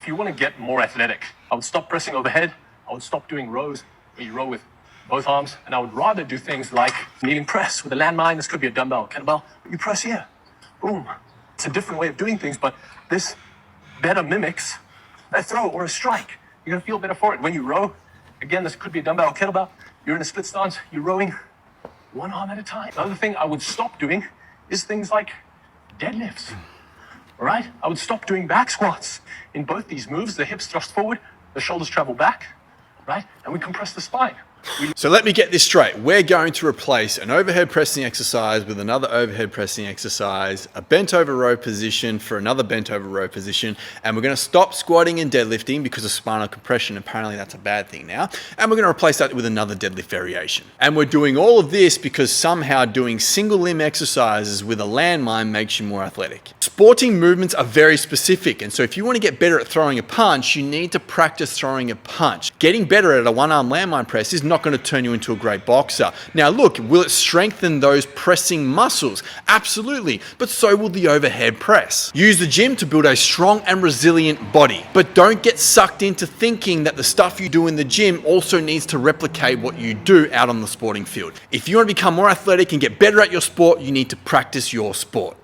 If you want to get more athletic, I would stop pressing overhead. I would stop doing rows where you row with both arms. And I would rather do things like kneeling press with a landmine. This could be a dumbbell, kettlebell. You press here. Boom. It's a different way of doing things, but this better mimics a throw or a strike. You're going to feel better for it. When you row, again, this could be a dumbbell or kettlebell. You're in a split stance. You're rowing one arm at a time. Another thing I would stop doing is things like deadlifts. All right? I would stop doing back squats. In both these moves, the hips thrust forward, the shoulders travel back, right? And we compress the spine. So let me get this straight. We're going to replace an overhead pressing exercise with another overhead pressing exercise, a bent over row position for another bent over row position, and we're going to stop squatting and deadlifting because of spinal compression. Apparently that's a bad thing now. And we're going to replace that with another deadlift variation. And we're doing all of this because somehow doing single limb exercises with a landmine makes you more athletic. Sporting movements are very specific, and so if you want to get better at throwing a punch, you need to practice throwing a punch. Getting better at a one-arm landmine press is not going to turn you into a great boxer. Now look, will it strengthen those pressing muscles? Absolutely, but so will the overhead press. Use the gym to build a strong and resilient body, but don't get sucked into thinking that the stuff you do in the gym also needs to replicate what you do out on the sporting field. If you want to become more athletic and get better at your sport, you need to practice your sport.